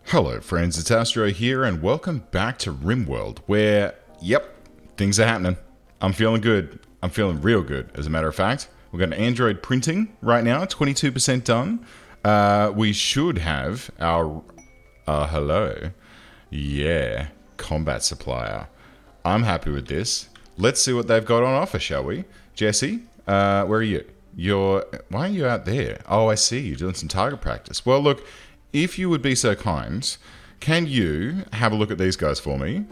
Hello friends, it's Astro here and welcome back to Rimworld where, yep, things are happening. I'm feeling good. I'm feeling real good, as a matter of fact. We've got an Android printing right now, 22% done. We should have our, hello, yeah, combat supplier. I'm happy with this. Let's see what they've got on offer, shall we? Jesse, where are you? Why are you out there? Oh, I see, you're doing some target practice. Well, look, if you would be so kind, can you have a look at these guys for me?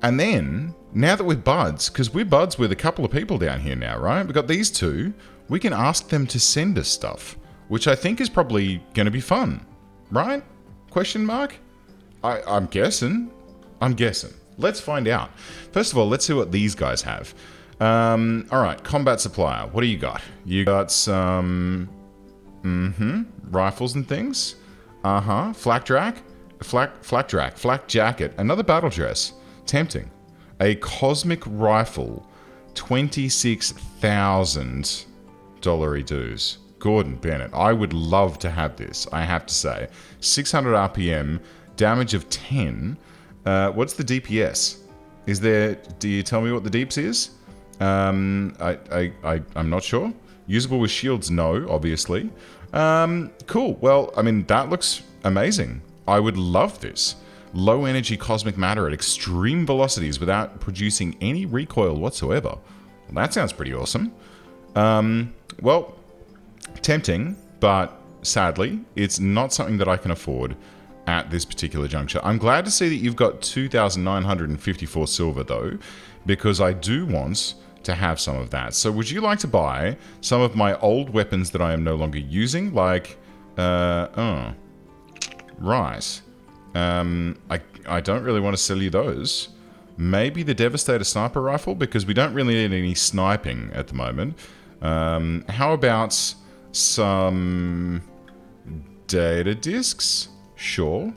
And then, now that we're buds, because we're buds with a couple of people down here now, right? We've got these two. We can ask them to send us stuff, which I think is probably going to be fun, right? Question mark? I'm guessing. I'm guessing. Let's find out. First of all, let's see what these guys have. All right, combat supplier. What do you got? You got some, rifles and things. Flak jacket, another battle dress. Tempting. A cosmic rifle, $26,000 dues. Gordon Bennett, I would love to have this, I have to say. 600 RPM, damage of 10. What's the DPS? Do you tell me what the deeps is? I'm not sure. Usable with shields, no, obviously. Cool. Well, I mean, that looks amazing. I would love this. Low energy cosmic matter at extreme velocities without producing any recoil whatsoever. Well, that sounds pretty awesome. Well, tempting, but sadly, it's not something that I can afford at this particular juncture. I'm glad to see that you've got 2,954 silver, though, because I do want to have some of that. So would you like to buy some of my old weapons that I am no longer using? Like, right. I don't really want to sell you those. Maybe the Devastator Sniper Rifle, because we don't really need any sniping at the moment. How about some data discs? Sure.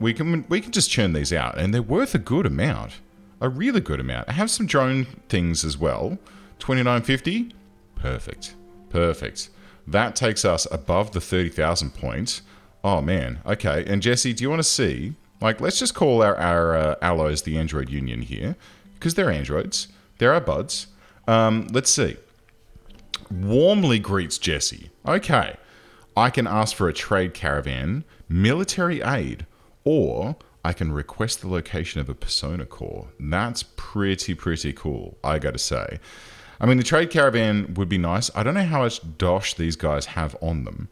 We can just churn these out, and they're worth a good amount. A really good amount. I have some drone things as well. 2950. Perfect. Perfect. That takes us above the 30,000 point. Oh man. Okay. And Jesse, do you want to see? Like, let's just call our allies the Android Union here, because they're androids. They're our buds. Let's see. Warmly greets Jesse. Okay. I can ask for a trade caravan, military aid, or I can request the location of a persona core. That's pretty cool, I gotta say. I mean, the trade caravan would be nice. I don't know how much dosh these guys have on them.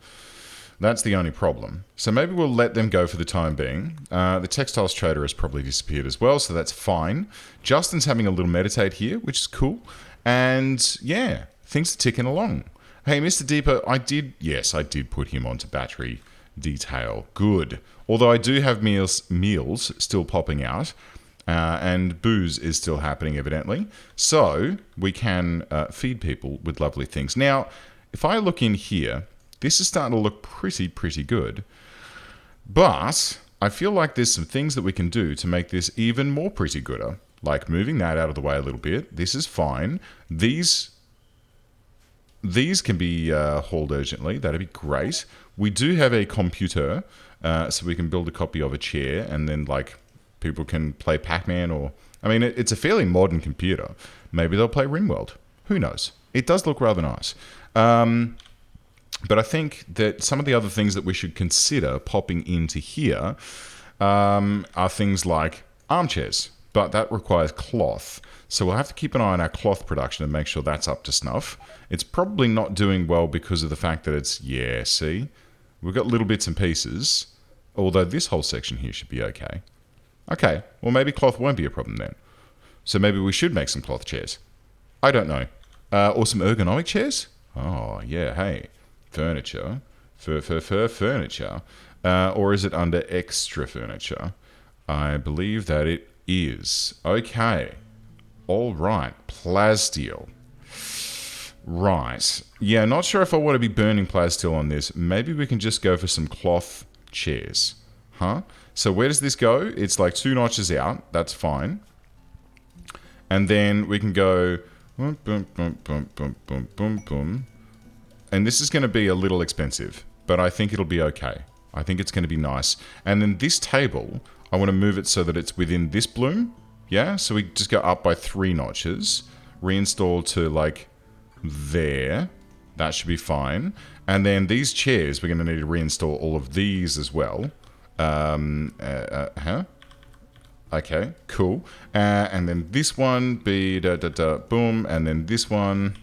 That's the only problem. So maybe we'll let them go for the time being. The textiles trader has probably disappeared as well, so that's fine. Justin's having a little meditate here, which is cool. And yeah, things are ticking along. Hey, Mr. Deeper, I did put him onto battery detail. Good. Although I do have meals still popping out, and booze is still happening, evidently. So we can feed people with lovely things. Now, if I look in here, this is starting to look pretty good. But I feel like there's some things that we can do to make this even more pretty gooder. Like moving that out of the way a little bit. This is fine. These can be hauled urgently. That'd be great. We do have a computer, so we can build a copy of a chair, and then like people can play Pac-Man, or I mean, it's a fairly modern computer. Maybe they'll play Rimworld. Who knows? It does look rather nice. But I think that some of the other things that we should consider popping into here are things like armchairs, but that requires cloth. So we'll have to keep an eye on our cloth production and make sure that's up to snuff. It's probably not doing well because of the fact that it's, yeah, see? We've got little bits and pieces, although this whole section here should be okay. Okay, well maybe cloth won't be a problem then. So maybe we should make some cloth chairs. I don't know. Or some ergonomic chairs? Oh, yeah, hey. Furniture. Furniture. Or is it under extra furniture? I believe that it is. Okay. All right. Plasteel. Right. Yeah, not sure if I want to be burning plasteel on this. Maybe we can just go for some cloth chairs. Huh? So where does this go? It's like 2 notches out. That's fine. And then we can go boom, boom, boom, boom, boom, boom, boom, boom. And this is going to be a little expensive, but I think it'll be okay. I think it's going to be nice. And then this table, I want to move it so that it's within this bloom. Yeah, so we just go up by 3 notches. Reinstall to, like, there. That should be fine. And then these chairs, we're going to need to reinstall all of these as well. Okay, cool. And then this one, boom. And then this one.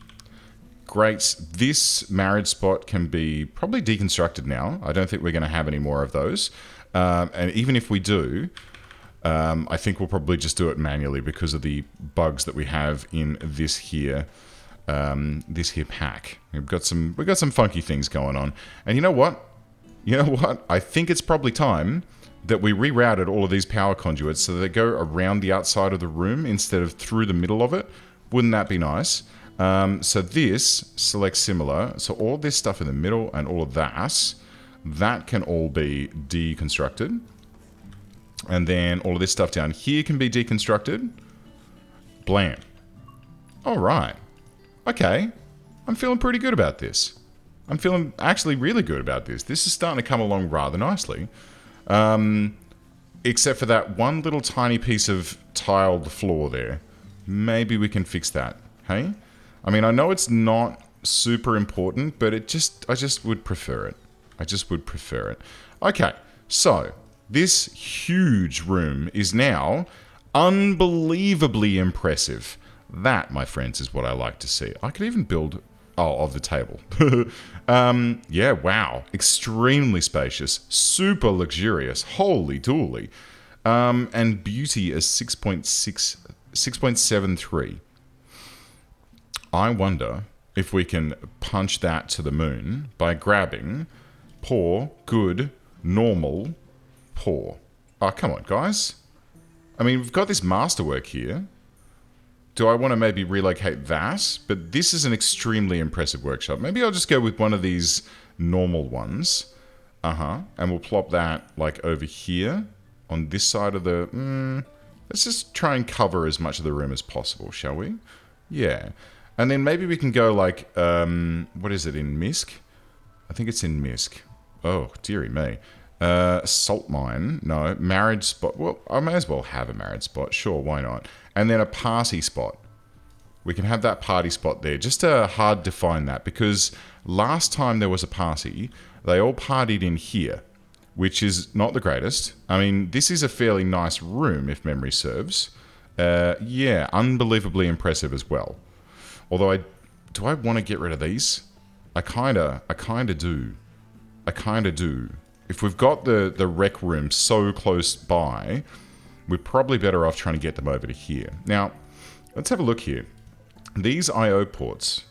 Great. This marriage spot can be probably deconstructed now. I don't think we're going to have any more of those. And even if we do, I think we'll probably just do it manually because of the bugs that we have in this here pack. We've got some funky things going on. And you know what? I think it's probably time that we rerouted all of these power conduits so that they go around the outside of the room instead of through the middle of it. Wouldn't that be nice? So this, select similar. So all this stuff in the middle and all of that can all be deconstructed. And then all of this stuff down here can be deconstructed. Blam. All right. Okay. I'm feeling pretty good about this. I'm feeling actually really good about this. This is starting to come along rather nicely. Except for that one little tiny piece of tiled floor there. Maybe we can fix that. Hey? I mean, I know it's not super important, but I just would prefer it. I just would prefer it. Okay, so this huge room is now unbelievably impressive. That, my friends, is what I like to see. I could even build... Oh, of the table. Yeah, wow. Extremely spacious. Super luxurious. Holy dooly. And beauty is 6.73. I wonder if we can punch that to the moon by grabbing poor, good, normal, poor. Oh, come on, guys. I mean, we've got this masterwork here. Do I want to maybe relocate that? But this is an extremely impressive workshop. Maybe I'll just go with one of these normal ones. And we'll plop that, like, over here on this side of the... let's just try and cover as much of the room as possible, shall we? Yeah. And then maybe we can go, like, what is it, in Misk? I think it's in Misk. Oh, dearie me. Salt mine. No. Marriage spot. Well, I may as well have a marriage spot. Sure, why not? And then a party spot. We can have that party spot there. Just to hard define that, because last time there was a party, they all partied in here, which is not the greatest. I mean, this is a fairly nice room, if memory serves. Yeah, unbelievably impressive as well. Although, do I want to get rid of these? I kinda do. I kinda do. If we've got the rec room so close by, we're probably better off trying to get them over to here. Now, let's have a look here. These I/O ports,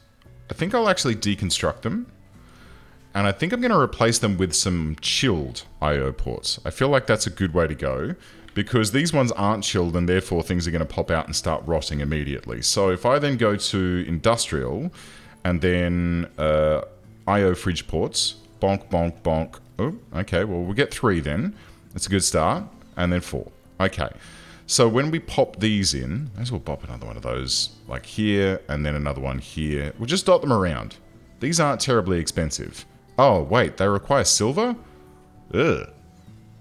I think I'll actually deconstruct them. And I think I'm going to replace them with some chilled I/O ports. I feel like that's a good way to go, because these ones aren't chilled and therefore things are going to pop out and start rotting immediately. So if I then go to industrial and then I/O fridge ports, bonk, bonk, bonk. Oh, okay, well, we'll get 3 then. That's a good start. And then 4. Okay. So when we pop these in, may as well pop another one of those, like here, and then another one here. We'll just dot them around. These aren't terribly expensive. Oh, wait, they require silver? Ugh.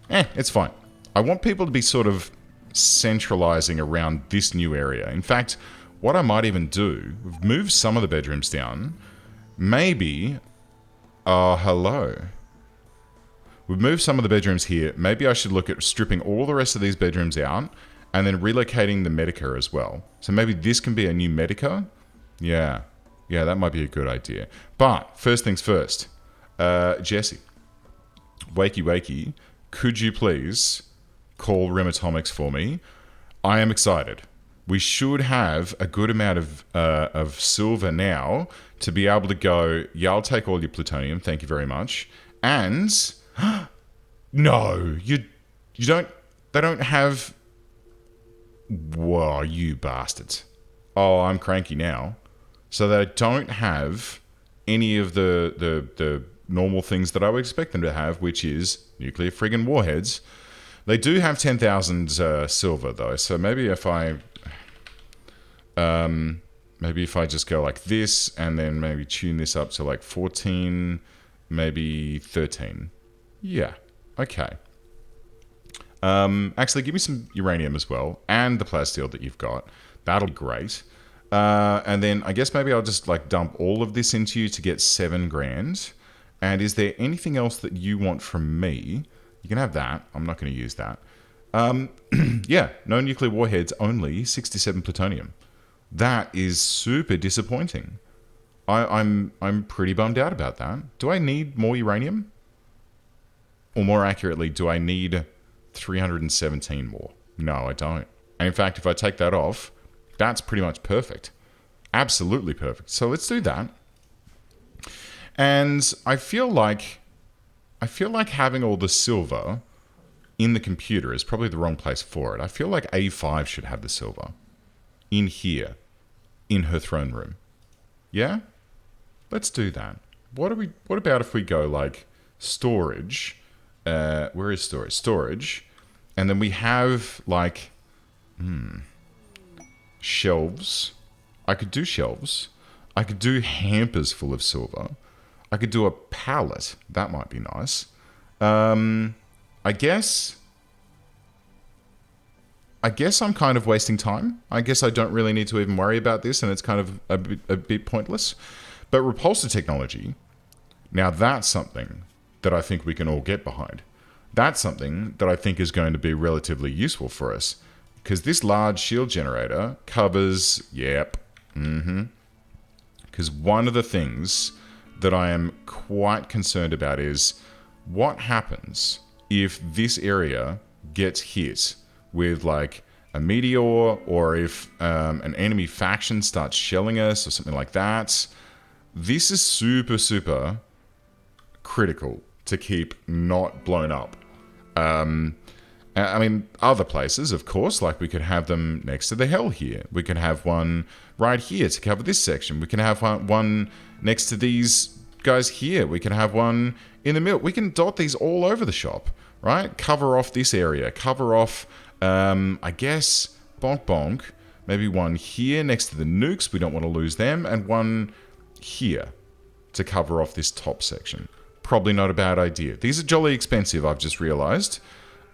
It's fine. I want people to be sort of centralizing around this new area. In fact, what I might even do, move some of the bedrooms down. Maybe... hello. We've moved some of the bedrooms here. Maybe I should look at stripping all the rest of these bedrooms out and then relocating the Medica as well. So maybe this can be a new Medica? Yeah. Yeah, that might be a good idea. But, first things first. Jesse. Wakey wakey. Could you please call Rim Atomics for me? I am excited. We should have a good amount of silver now to be able to go, yeah, I'll take all your plutonium, thank you very much. And... no, you don't... They don't have... Whoa, you bastards. Oh, I'm cranky now. So they don't have any of the normal things that I would expect them to have, which is nuclear friggin' warheads. They do have 10,000 silver, though, so maybe if I... maybe if I just go like this, and then maybe tune this up to like 14, maybe 13. Yeah, Okay. Actually, give me some uranium as well, and the plasteel that you've got. That'll be great. And then I guess maybe I'll just like dump all of this into you to get 7 grand. And is there anything else that you want from me? You can have that. I'm not going to use that. Yeah, no nuclear warheads, only 67 plutonium. That is super disappointing. I'm pretty bummed out about that. Do I need more uranium? Or more accurately, do I need 317 more? No, I don't. And in fact, if I take that off, that's pretty much perfect. Absolutely perfect. So let's do that. And I feel like having all the silver in the computer is probably the wrong place for it. I feel like A5 should have the silver in here, in her throne room. Yeah? Let's do that. What about if we go like storage? Where is storage? Storage. And then we have like shelves. I could do shelves. I could do hampers full of silver. I could do a pallet. That might be nice. I guess I'm kind of wasting time. I guess I don't really need to even worry about this, and it's kind of a bit pointless. But repulsor technology, now that's something that I think we can all get behind. That's something that I think is going to be relatively useful for us. Because this large shield generator covers, because one of the things that I am quite concerned about is what happens if this area gets hit with like a meteor, or if an enemy faction starts shelling us or something like that. This is super, super critical to keep not blown up. I mean, other places, of course, like we could have them next to the hell here. We could have one right here to cover this section. We can have one next to these guys here. We can have one in the middle. We can dot these all over the shop, right? Cover off this area. Cover off, I guess, bonk bonk. Maybe one here next to the nukes. We don't want to lose them. And one here to cover off this top section. Probably not a bad idea. These are jolly expensive, I've just realized.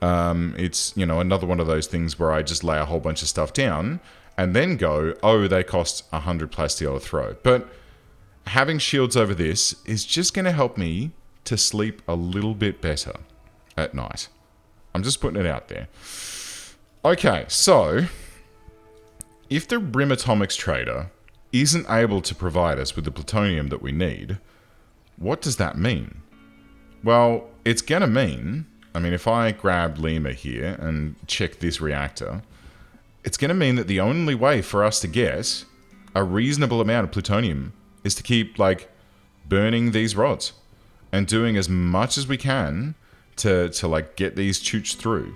It's, another one of those things where I just lay a whole bunch of stuff down and then go, oh, they cost 100 plasteel a throw. But having shields over this is just going to help me to sleep a little bit better at night. I'm just putting it out there. Okay, so if the Rim Atomics trader isn't able to provide us with the plutonium that we need, what does that mean? Well, it's going to mean, if I grab Lima here and check this reactor, it's going to mean that the only way for us to get a reasonable amount of plutonium is to keep, burning these rods and doing as much as we can to get these chooch through.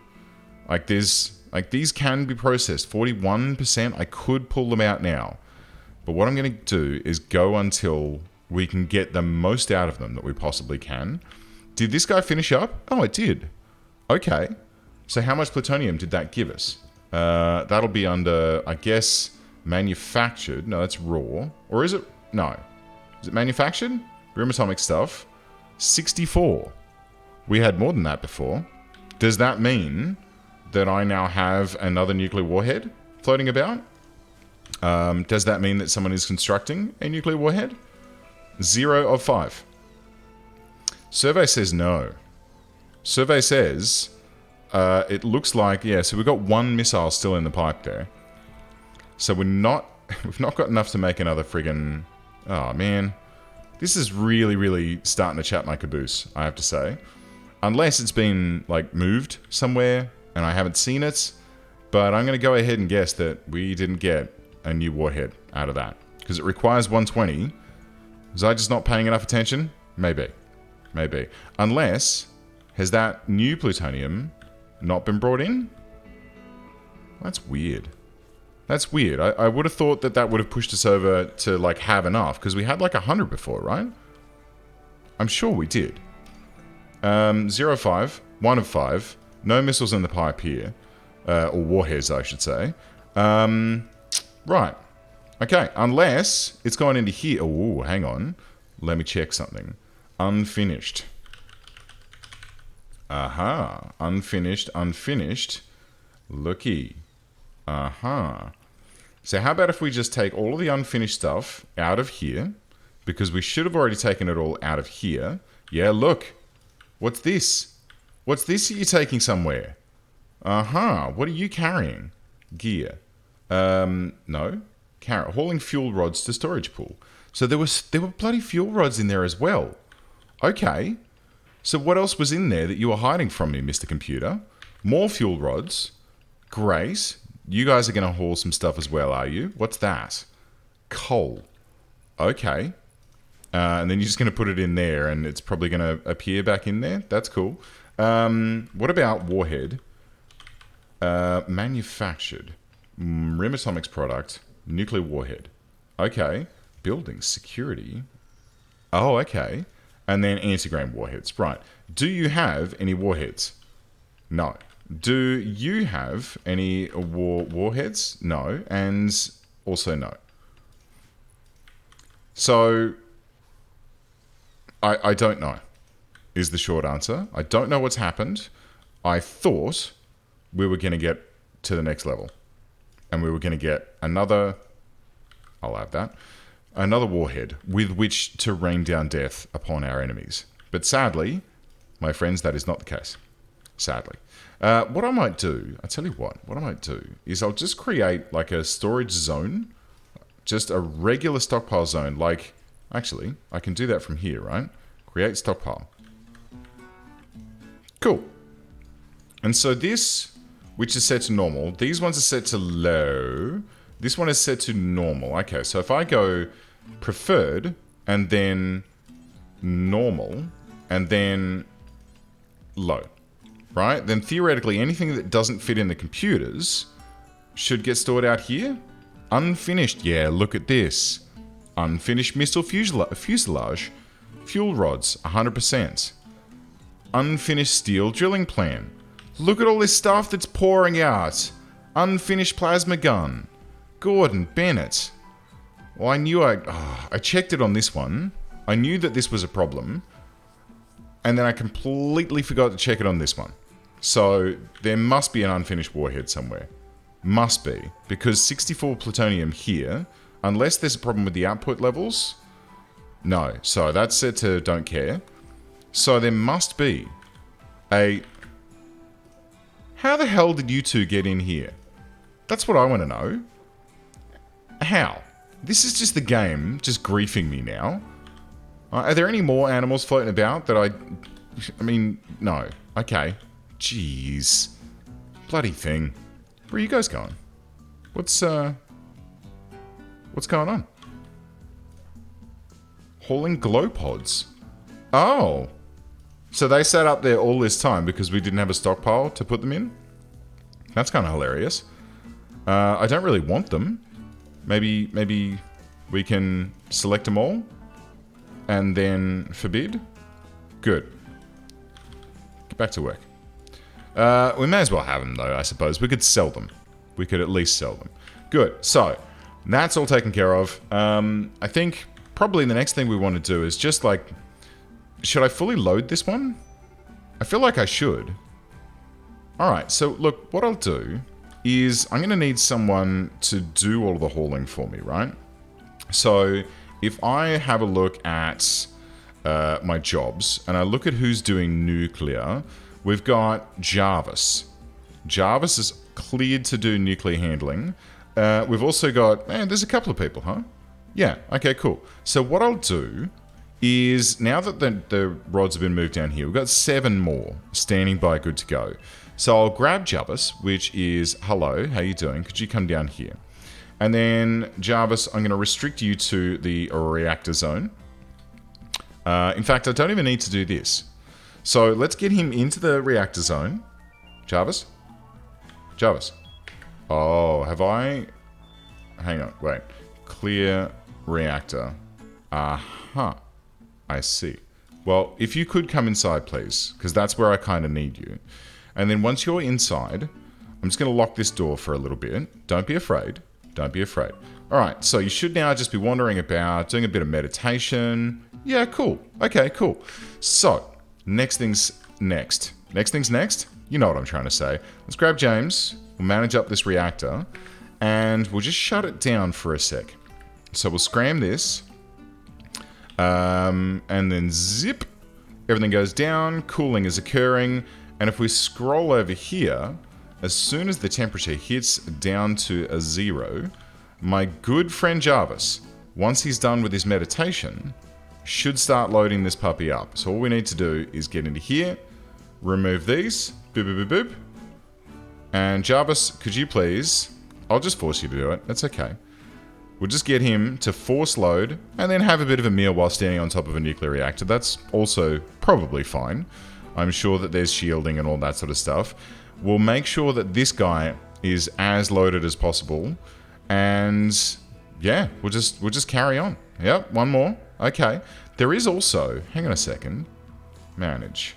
These can be processed. 41%, I could pull them out now. But what I'm going to do is go until we can get the most out of them that we possibly can. Did this guy finish up? Oh, it did. Okay. So how much plutonium did that give us? That'll be under, I guess, manufactured. No, that's raw. Or is it? No. Is it manufactured? Rim atomic stuff. 64. We had more than that before. Does that mean that I now have another nuclear warhead floating about? Does that mean that someone is constructing a nuclear warhead? 0 of 5. Survey says no. Survey says it looks like, so we've got one missile still in the pipe there. So we've not got enough to make another friggin'... Oh, man. This is really, really starting to chat my caboose, I have to say. Unless it's been, moved somewhere and I haven't seen it. But I'm going to go ahead and guess that we didn't get a new warhead out of that. Because it requires 120. Was I just not paying enough attention? Maybe. Unless, has that new plutonium not been brought in? That's weird. I would have thought that would have pushed us over to, have enough. Because we had, 100 before, right? I'm sure we did. 0 of 5. 1 of 5. No missiles in the pipe here. Or warheads, I should say. Right. Okay, unless it's gone into here. Oh, hang on. Let me check something. Unfinished. Aha. Unfinished, unfinished. Looky. Aha. So how about if we just take all of the unfinished stuff out of here? Because we should have already taken it all out of here. Yeah, look. What's this? What's this that you're taking somewhere? Aha. What are you carrying? Gear. No. Hauling fuel rods to storage pool. So there were bloody fuel rods in there as well. Okay. So what else was in there that you were hiding from me, Mr. Computer? More fuel rods. Great. You guys are going to haul some stuff as well, are you? What's that? Coal. Okay. And then you're just going to put it in there and it's probably going to appear back in there. That's cool. What about warhead? Manufactured. Rim Atomics product. Nuclear warhead. Okay. Building. Security. Oh, okay. And then anti-grain warheads. Right. Do you have any warheads? No. Do you have any warheads? No. And also no. So, I don't know, is the short answer. I don't know what's happened. I thought we were going to get to the next level. And we were going to get another, I'll add that, another warhead with which to rain down death upon our enemies. But sadly, my friends, that is not the case. Sadly. What I might do, I tell you what I might do is I'll just create like a storage zone, just a regular stockpile zone. Like, actually, I can do that from here, right? Create stockpile. Cool. And so this, which is set to normal, these ones are set to low. This one is set to normal. Okay, so if I go preferred and then normal and then low, right? Then theoretically anything that doesn't fit in the computers should get stored out here. Unfinished. Yeah, look at this. Unfinished missile fuselage. Fuel rods, 100%. Unfinished steel drilling plan. Look at all this stuff that's pouring out. Unfinished plasma gun. Gordon Bennett. Well, I knew I checked it on this one. I knew that this was a problem. And then I completely forgot to check it on this one. So there must be an unfinished warhead somewhere. Must be. Because 64 plutonium here, unless there's a problem with the output levels, no. So that's set to don't care. So there must be a... How the hell did you two get in here? That's what I want to know. How? This is just the game just griefing me now. Are there any more animals floating about that I mean, no. Okay. Jeez. Bloody thing. Where are you guys going? What's going on? Hauling glow pods. Oh. So they sat up there all this time because we didn't have a stockpile to put them in? That's kind of hilarious. I don't really want them. Maybe we can select them all and then forbid. Good. Get back to work. We may as well have them though, I suppose. We could sell them. We could at least sell them. Good. So that's all taken care of. I think probably the next thing we want to do is just like, should I fully load this one? I feel like I should. All right. So look, what I'll do is I'm going to need someone to do all of the hauling for me, right? So if I have a look at my jobs and I look at who's doing nuclear, we've got Jarvis. Jarvis is cleared to do nuclear handling. We've also got, there's a couple of people, huh? Yeah, okay, cool. So what I'll do is, now that the rods have been moved down here, we've got 7 more standing by good to go. So I'll grab Jarvis, which is, hello, how you doing? Could you come down here? And then Jarvis, I'm going to restrict you to the reactor zone. In fact, I don't even need to do this. So let's get him into the reactor zone. Jarvis? Jarvis. Oh, have I... Hang on, wait. Clear reactor. Aha. I see. Well, if you could come inside, please, because that's where I kind of need you. And then once you're inside, I'm just going to lock this door for a little bit. Don't be afraid. Don't be afraid. All right, so you should now just be wandering about, doing a bit of meditation. Yeah, cool. Okay, cool. So, next thing's next. next thing's next. You know what I'm trying to say. Let's grab James. We'll manage up this reactor. And we'll just shut it down for a sec. So we'll scram this. And then zip. Everything goes down. Cooling is occurring. And if we scroll over here, as soon as the temperature hits down to a 0, my good friend Jarvis, once he's done with his meditation, should start loading this puppy up. So all we need to do is get into here, remove these, boop, boop, boop, boop. And Jarvis, could you please, I'll just force you to do it, that's okay. We'll just get him to force load and then have a bit of a meal while standing on top of a nuclear reactor. That's also probably fine. I'm sure that there's shielding and all that sort of stuff. We'll make sure that this guy is as loaded as possible. And yeah, we'll just carry on. Yep, one more. Okay. There is also, hang on a second, manage.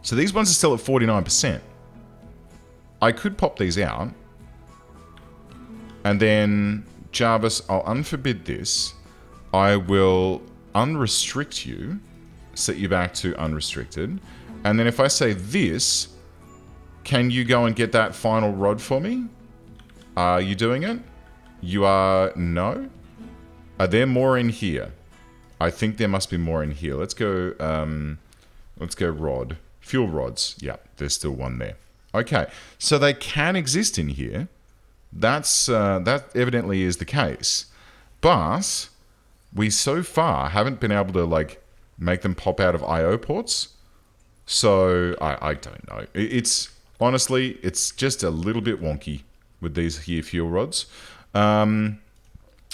So these ones are still at 49%. I could pop these out. And then, Jarvis, I'll unforbid this. I will unrestrict you, set you back to unrestricted. And then if I say this, can you go and get that final rod for me? Are you doing it? You are... No? Are there more in here? I think there must be more in here. Let's go rod. Fuel rods. Yeah, there's still one there. Okay, so they can exist in here. That evidently is the case. But we so far haven't been able to, like, make them pop out of I/O ports. So, I don't know. It's... Honestly, it's just a little bit wonky with these here fuel rods.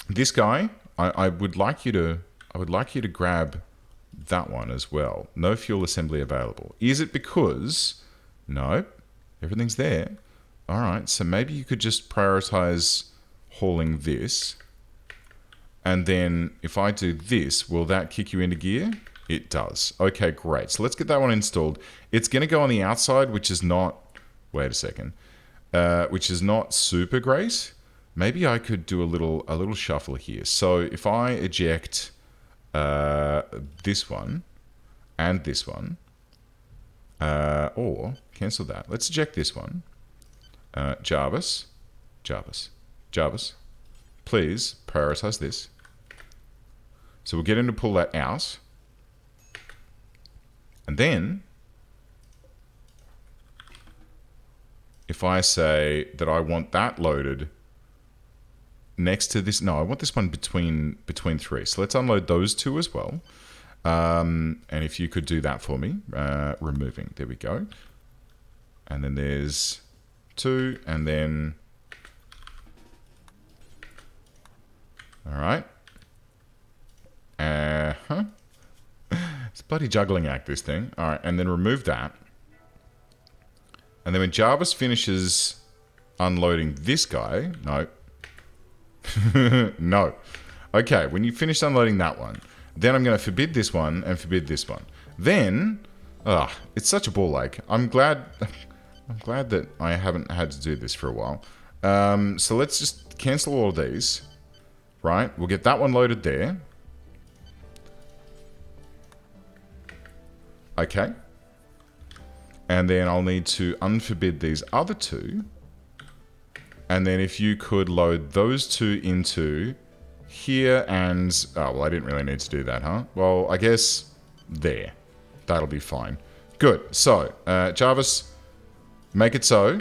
This guy, I would like you to grab that one as well. No fuel assembly available. Is it because... No, everything's there. All right, so maybe you could just prioritize hauling this. And then if I do this, will that kick you into gear? It does. Okay, great. So let's get that one installed. It's going to go on the outside, which is not... Wait a second. Which is not super great. Maybe I could do a little shuffle here. So if I eject this one and this one, or cancel that. Let's eject this one. Jarvis, please prioritize this. So we'll get him to pull that out. And then, if I say that I want that loaded next to this... No, I want this one between three. So let's unload those two as well. And if you could do that for me. Removing. There we go. And then there's two. And then... Alright. It's a bloody juggling act, this thing. Alright, and then remove that. And then when Jarvis finishes unloading this guy... No. No. Okay, when you finish unloading that one, then I'm going to forbid this one and forbid this one. Then... it's such a ball ache. I'm glad that I haven't had to do this for a while. So let's just cancel all of these. Right? We'll get that one loaded there. Okay. And then I'll need to unforbid these other two. And then if you could load those two into here and... Oh, well, I didn't really need to do that, huh? Well, I guess there. That'll be fine. Good. So, Jarvis, make it so.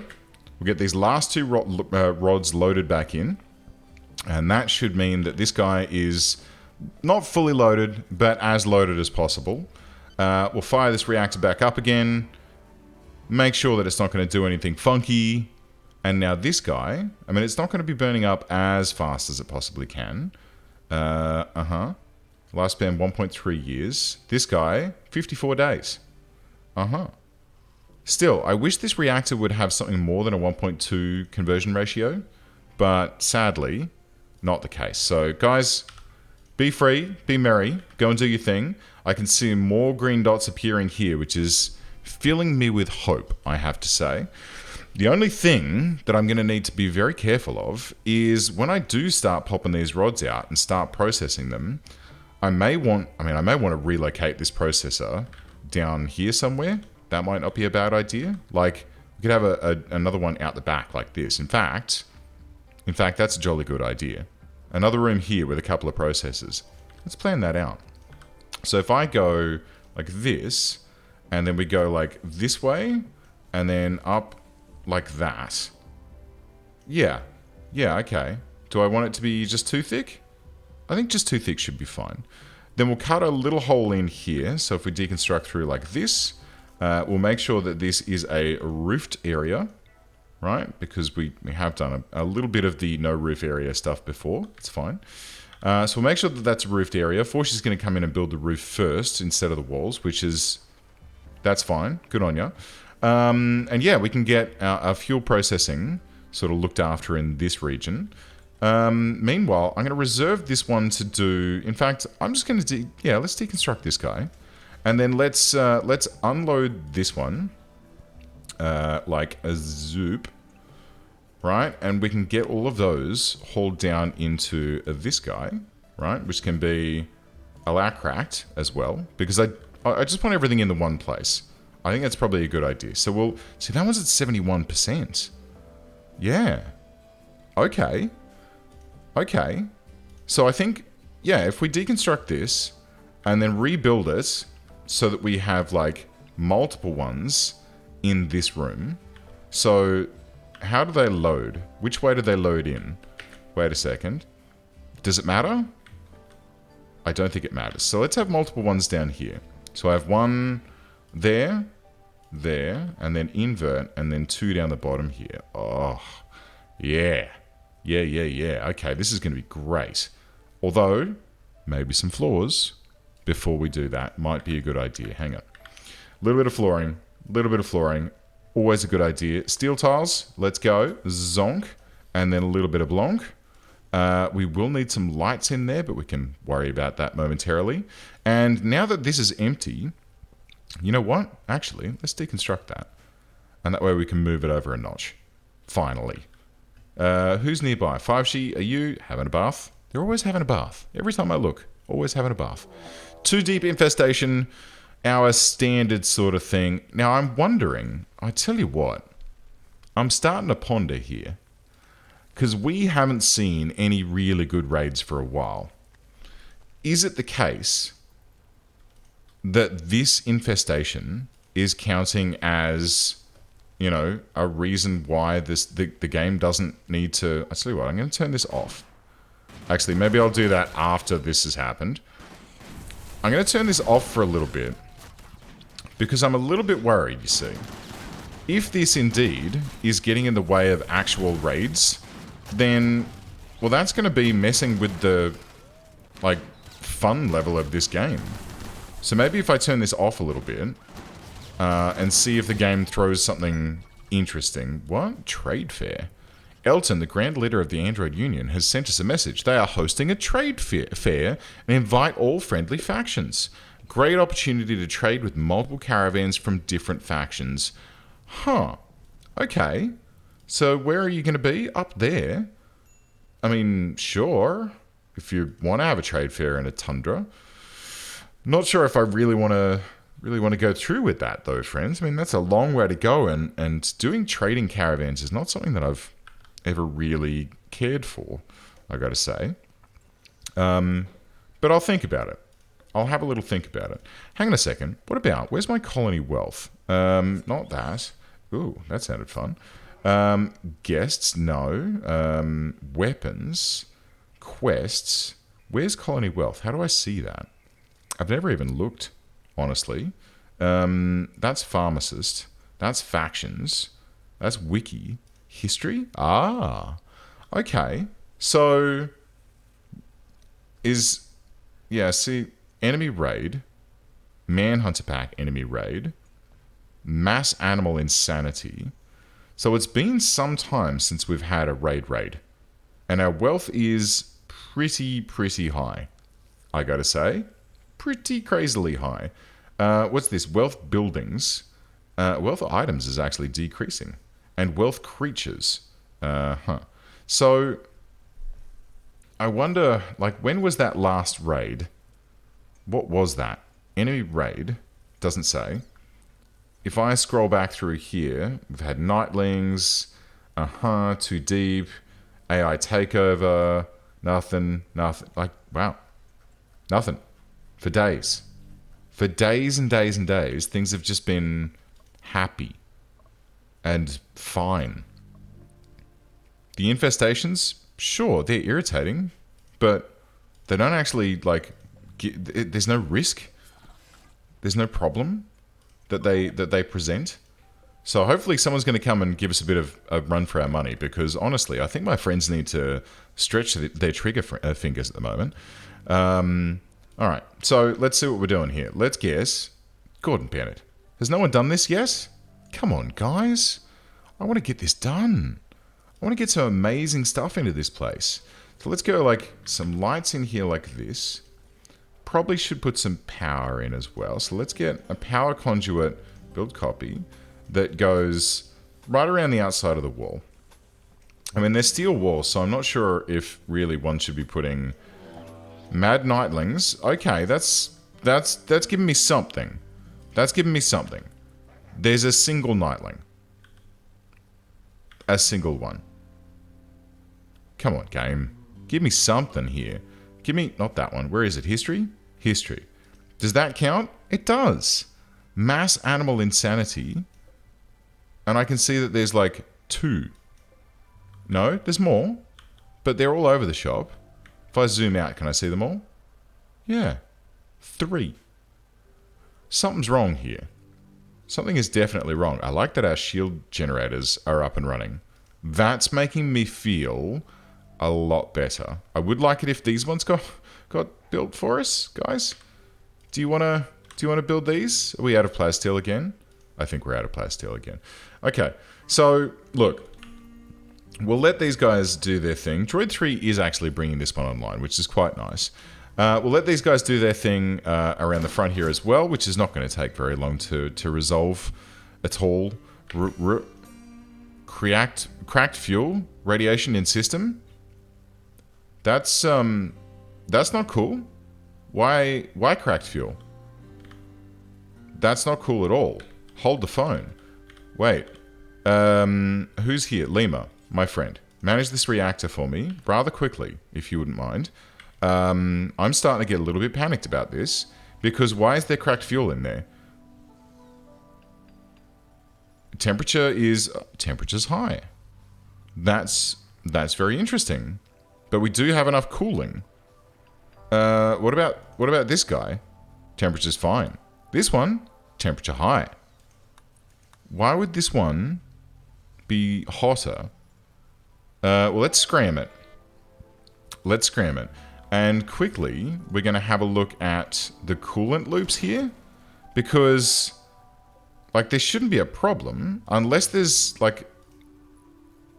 We'll get these last two rods loaded back in. And that should mean that this guy is not fully loaded, but as loaded as possible. We'll fire this reactor back up again. Make sure that it's not going to do anything funky. And now this guy, I mean, it's not going to be burning up as fast as it possibly can. Lifespan 1.3 years. This guy, 54 days. Still, I wish this reactor would have something more than a 1.2 conversion ratio. But sadly, not the case. So, guys, be free, be merry, go and do your thing. I can see more green dots appearing here, which is filling me with hope, I have to say. The only thing that I'm going to need to be very careful of is when I do start popping these rods out and start processing them, I may want to relocate this processor down here somewhere. That might not be a bad idea. Like, we could have another one out the back like this. In fact, that's a jolly good idea. Another room here with a couple of processors. Let's plan that out. So if I go like this, and then we go like this way, and then up like that. Yeah. Yeah, okay. Do I want it to be just too thick? I think just too thick should be fine. Then we'll cut a little hole in here. So if we deconstruct through like this, we'll make sure that this is a roofed area, right? Because we have done a little bit of the no roof area stuff before. It's fine. So we'll make sure that that's a roofed area. Forge is going to come in and build the roof first instead of the walls, which is... That's fine. Good on ya. And yeah, we can get our fuel processing sort of looked after in this region. Meanwhile, I'm going to reserve this one to do... In fact, I'm just going to... let's deconstruct this guy. And then let's unload this one. Like a zoop. Right? And we can get all of those hauled down into this guy. Right? Which can be allow cracked as well. Because I just want everything in the one place. I think that's probably a good idea. So we'll... See, that one's at 71%. Yeah. Okay. Okay. So I think, yeah, if we deconstruct this and then rebuild it so that we have, like, multiple ones in this room. So how do they load? Which way do they load in? Wait a second. Does it matter? I don't think it matters. So let's have multiple ones down here. So I have one there, and then invert, and then two down the bottom here. Oh, yeah. Yeah. Okay, this is going to be great. Although, maybe some floors before we do that might be a good idea. Hang on. A little bit of flooring. Always a good idea. Steel tiles, let's go. Zonk. And then a little bit of blanc. We will need some lights in there, but we can worry about that momentarily. And now that this is empty, you know what? Actually, let's deconstruct that. And that way we can move it over a notch. Finally. Who's nearby? 5G, are you having a bath? They're always having a bath. Every time I look, always having a bath. Too deep infestation, our standard sort of thing. Now, I'm wondering, I tell you what, I'm starting to ponder here. Because we haven't seen any really good raids for a while. Is it the case that this infestation is counting as, you know, a reason why the game doesn't need to... I tell you what, I'm going to turn this off. Actually, maybe I'll do that after this has happened. I'm going to turn this off for a little bit. Because I'm a little bit worried, you see. If this indeed is getting in the way of actual raids... then, well, that's going to be messing with the, like, fun level of this game. So maybe if I turn this off a little bit, and see if the game throws something interesting. What? Trade fair. Elton, the grand leader of the Android Union, has sent us a message. They are hosting a trade fair and invite all friendly factions. Great opportunity to trade with multiple caravans from different factions. Huh. Okay. So where are you going to be? Up there? I mean, sure. If you want to have a trade fair in a tundra. Not sure if I really want to go through with that, though, friends. I mean, that's a long way to go, and doing trading caravans is not something that I've ever really cared for, I got to say. But I'll think about it. I'll have a little think about it. Hang on a second. What about? Where's my colony wealth? Not that. Ooh, that sounded fun. Guests, no. Weapons, quests. Where's colony wealth? How do I see that? I've never even looked, honestly. That's pharmacist. That's factions. That's wiki. History? Ah. Okay. So, see, enemy raid, manhunter pack enemy raid, mass animal insanity. So it's been some time since we've had a raid. And our wealth is pretty high, I gotta say. Pretty crazily high. What's this? Wealth buildings. Wealth items is actually decreasing. And wealth creatures. So, I wonder, like, when was that last raid? What was that? Enemy raid? Doesn't say. if I scroll back through here, we've had Nightlings, Too Deep, AI Takeover, nothing, like, wow, nothing. For days. For days and days and days, things have just been happy and fine. The infestations, sure, they're irritating, but they don't actually, like, there's no risk. There's no problem that they present. So hopefully someone's going to come and give us a bit of a run for our money, because honestly, I think my friends need to stretch their trigger fingers at the moment. All right, so let's see what we're doing here. Let's guess. Gordon Bennett. Has no one done this yet? Come on, guys. I want to get this done. I want to get some amazing stuff into this place. So let's go, like, some lights in here like this. Probably should put some power in as well. So let's get a power conduit build copy that goes right around the outside of the wall. I mean, they're steel walls, so I'm not sure if really one should be putting Mad Nightlings. Okay, that's giving me something. That's giving me something. There's a single Nightling. A single one. Come on, game. Give me something here. Give me... Not that one. Where is it? History? History. Does that count? It does. Mass animal insanity. And I can see that there's like 2. No, there's more. But they're all over the shop. If I zoom out, can I see them all? Yeah. 3. Something's wrong here. Something is definitely wrong. I like that our shield generators are up and running. That's making me feel a lot better. I would like it if these ones got built for us, guys. Do you wanna build these? Are we out of plasteel again? I think we're out of plasteel again. Okay, so look, we'll let these guys do their thing. Droid 3 is actually bringing this one online, which is quite nice. We'll let these guys do their thing around the front here as well, which is not going to take very long to resolve at all. Cracked fuel radiation in system. That's not cool. Why cracked fuel? That's not cool at all. Hold the phone. Wait. Who's here? Lima, my friend. Manage this reactor for me rather quickly, if you wouldn't mind. I'm starting to get a little bit panicked about this, because why is there cracked fuel in there? Temperature's high. That's very interesting. But we do have enough cooling. What about this guy? Temperature's fine. This one, temperature high. Why would this one be hotter? Well, let's scram it. Let's scram it. And quickly, we're going to have a look at the coolant loops here. Because, like, there shouldn't be a problem. Unless there's, like,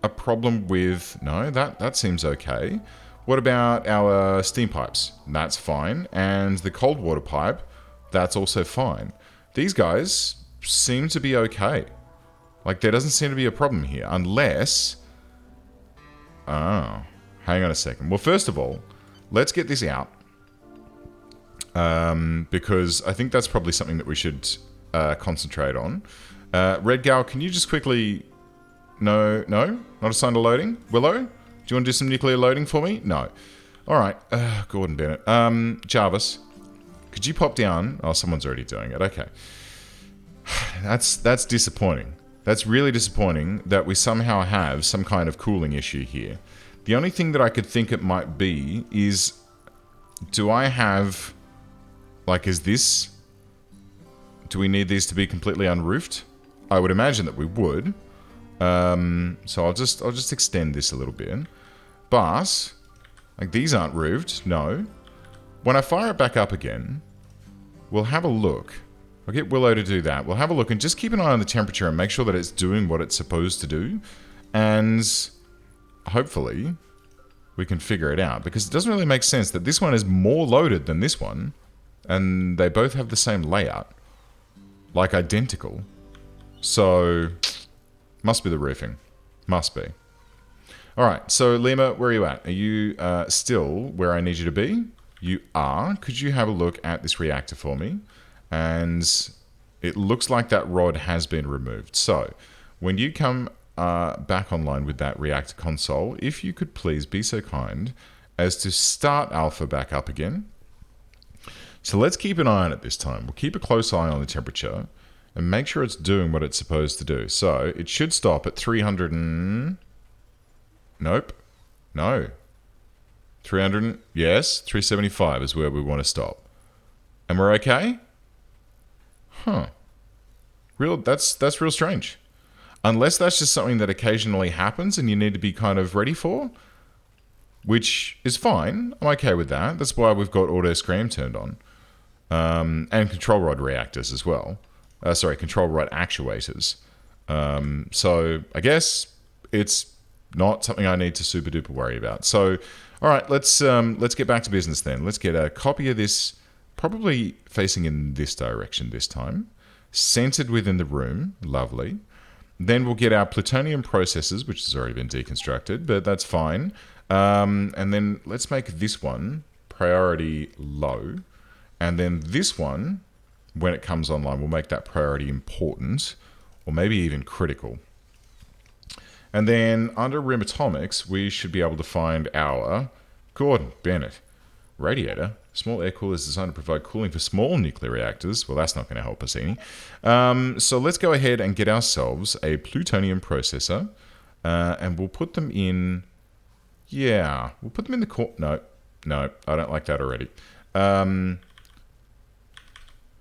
a problem with... No, that seems okay. What about our steam pipes? That's fine. And the cold water pipe, that's also fine. These guys seem to be okay. Like, there doesn't seem to be a problem here. Unless... Oh, hang on a second. Well, first of all, let's get this out. Because I think that's probably something that we should concentrate on. Red Gal, can you just quickly... No? Not assigned to loading? Willow? Do you want to do some nuclear loading for me? No. Alright, Gordon Bennett. Jarvis, could you pop down? Oh, someone's already doing it. Okay. That's disappointing. That's really disappointing that we somehow have some kind of cooling issue here. The only thing that I could think it might be is... Do I have... Like, is this... Do we need these to be completely unroofed? I would imagine that we would. So I'll just extend this a little bit. But, like, these aren't roofed. No. When I fire it back up again, we'll have a look. I'll get Willow to do that. We'll have a look and just keep an eye on the temperature and make sure that it's doing what it's supposed to do. And hopefully we can figure it out. Because it doesn't really make sense that this one is more loaded than this one. And they both have the same layout. Like, identical. So, must be the roofing. Must be. Alright, so Lima, where are you at? Are you still where I need you to be? You are. Could you have a look at this reactor for me? And It looks like that rod has been removed. So, when you come back online with that Reactor console, if you could please be so kind as to start Alpha back up again. So let's keep an eye on it this time. We'll keep a close eye on the temperature and make sure it's doing what it's supposed to do. So, it should stop at 300 and... Nope. No. 300... Yes, 375 is where we want to stop. And we're okay? Huh. That's real strange. Unless that's just something that occasionally happens and you need to be kind of ready for, which is fine. I'm okay with that. That's why we've got auto scream turned on. And control rod reactors as well. Control rod actuators. So I guess it's not something I need to super duper worry about. So, all right, let's get back to business then. Let's get a copy of this, probably facing in this direction this time, centered within the room. Lovely. Then we'll get our plutonium processors, which has already been deconstructed, but that's fine. And then let's make this one priority low. And then this one, when it comes online, we'll make that priority important, or maybe even critical. And then under Rim Atomics, we should be able to find our Gordon Bennett radiator. Small air cooler is designed to provide cooling for small nuclear reactors. Well, that's not going to help us any. So let's go ahead and get ourselves a plutonium processor. And we'll put them in... Yeah, we'll put them in the core... No, I don't like that already.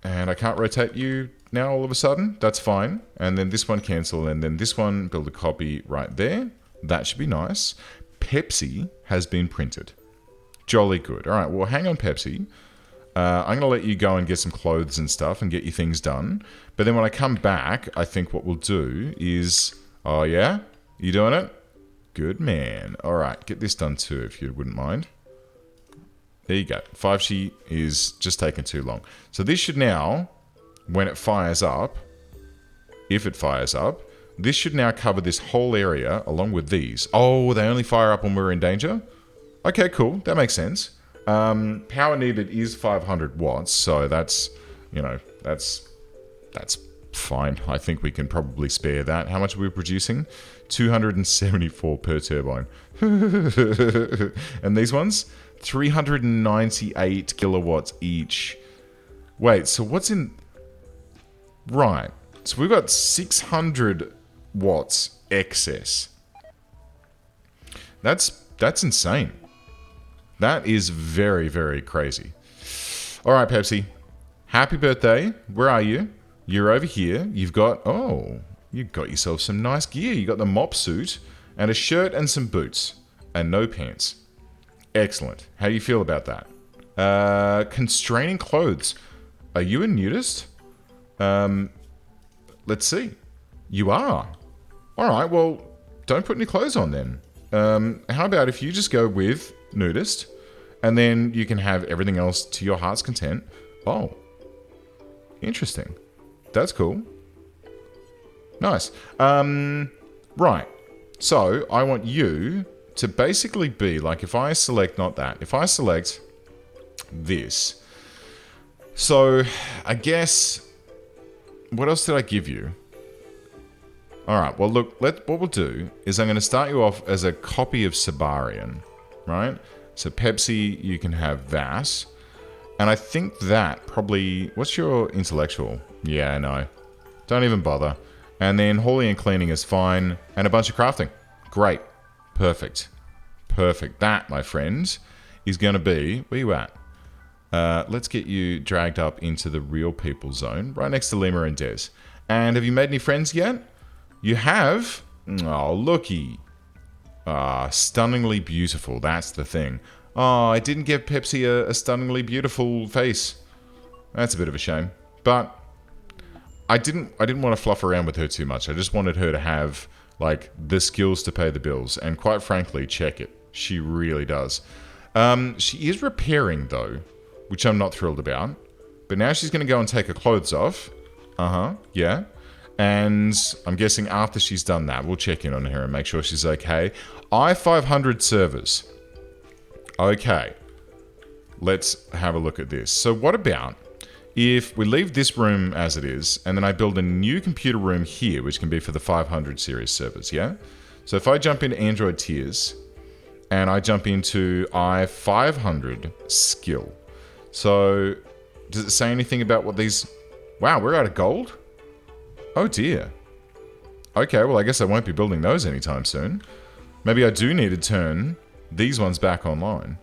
And I can't rotate you now all of a sudden. That's fine. And then this one cancel. And then this one, build a copy right there. That should be nice. Pepsi has been printed. Jolly good. All right, well, hang on, Pepsi. I'm going to let you go and get some clothes and stuff and get your things done. But then when I come back, I think what we'll do is... Oh, yeah? You doing it? Good man. All right, get this done too, if you wouldn't mind. There you go. 5G is just taking too long. So this should now, when it fires up, if it fires up, this should now cover this whole area along with these. Oh, they only fire up when we're in danger? Okay, cool. That makes sense. Power needed is 500 watts, so that's, you know, that's fine. I think we can probably spare that. How much are we producing? 274 per turbine. And these ones? 398 kilowatts each. Wait, so what's in... Right. So we've got 600 watts excess. That's insane. That is very, very crazy. All right, Pepsi. Happy birthday. Where are you? You're over here. You've got... Oh, you got yourself some nice gear. You got the mop suit and a shirt and some boots and no pants. Excellent. How do you feel about that? Constraining clothes. Are you a nudist? Let's see. You are. All right, well, don't put any clothes on then. How about if you just go with nudist, and then you can have everything else to your heart's content. Oh. Interesting. That's cool. Nice. Right. So, I want you to basically be, like, if I select, not that, if I select this. So, I guess, what else did I give you? Alright, well, look, what we'll do is I'm going to start you off as a copy of Sabarian, right? So, Pepsi, you can have that. And I think that probably, what's your intellectual? Yeah, no. Don't even bother. And then hauling and cleaning is fine. And a bunch of crafting. Great. Perfect. Perfect. That, my friend, is going to be... Where you at? Let's get you dragged up into the real people zone. Right next to Lima and Des. And have you made any friends yet? You have? Oh, looky. Stunningly beautiful. That's the thing. Oh, I didn't give Pepsi a stunningly beautiful face. That's a bit of a shame. But... I didn't want to fluff around with her too much. I just wanted her to have, like, the skills to pay the bills. And quite frankly, check it. She really does. She is repairing, though, which I'm not thrilled about. But now she's going to go and take her clothes off. Yeah. And I'm guessing after she's done that, we'll check in on her and make sure she's okay. I-500 servers. Okay. Let's have a look at this. So what about... if we leave this room as it is, and then I build a new computer room here, which can be for the 500 series servers, yeah? So if I jump into Android tiers, and I jump into I-500 skill. So, does it say anything about what these... Wow, we're out of gold? Oh dear. Okay, well I guess I won't be building those anytime soon. Maybe I do need to turn these ones back online.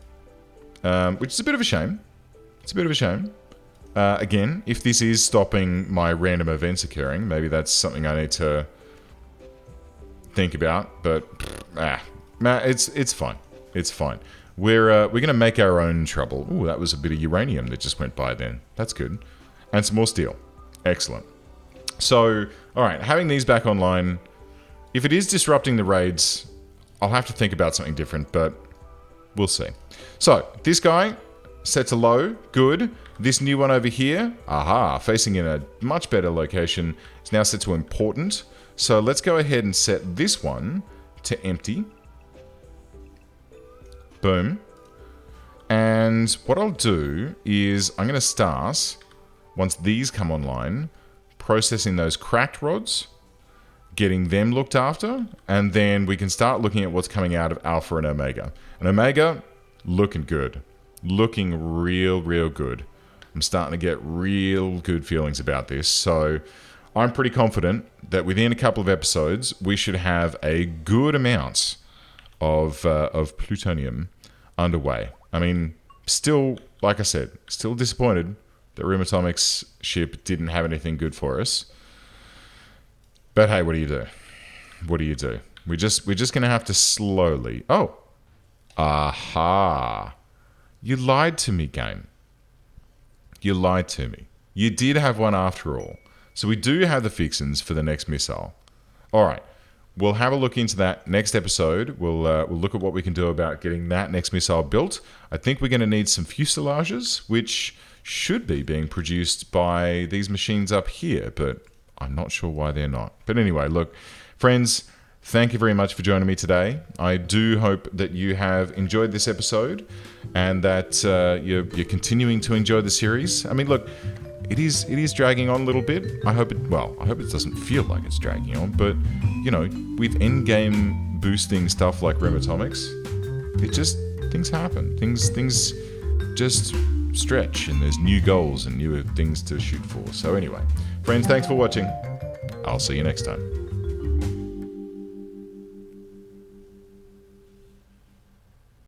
Which is a bit of a shame. It's a bit of a shame. Again, if this is stopping my random events occurring, maybe that's something I need to think about. But it's fine. It's fine. We're gonna make our own trouble. Ooh, that was a bit of uranium that just went by then. That's good. And some more steel. Excellent. So, all right, having these back online. If it is disrupting the raids, I'll have to think about something different, but we'll see. So, this guy set to low. Good. This new one over here, aha, facing in a much better location, is now set to important. So let's go ahead and set this one to empty. Boom. And what I'll do is I'm going to start, once these come online, processing those cracked rods, getting them looked after, and then we can start looking at what's coming out of Alpha and Omega. And Omega, looking good. Looking real, real good. I'm starting to get real good feelings about this. So I'm pretty confident that within a couple of episodes, we should have a good amount of plutonium underway. I mean, still, like I said, still disappointed that Rimworld's ship didn't have anything good for us. But hey, what do you do? What do you do? We're just going to have to slowly... Oh! Aha! You lied to me, game. You lied to me. You did have one after all. So we do have the fixins for the next missile. Alright, we'll have a look into that next episode. We'll look at what we can do about getting that next missile built. I think we're going to need some fuselages, which should be being produced by these machines up here, but I'm not sure why they're not. But anyway, look, friends, thank you very much for joining me today. I do hope that you have enjoyed this episode and that you're continuing to enjoy the series. I mean, look, it is dragging on a little bit. I hope it doesn't feel like it's dragging on, but you know, with endgame boosting stuff like Rimworld, it just things happen. Things just stretch, and there's new goals and newer things to shoot for. So anyway, friends, thanks for watching. I'll see you next time.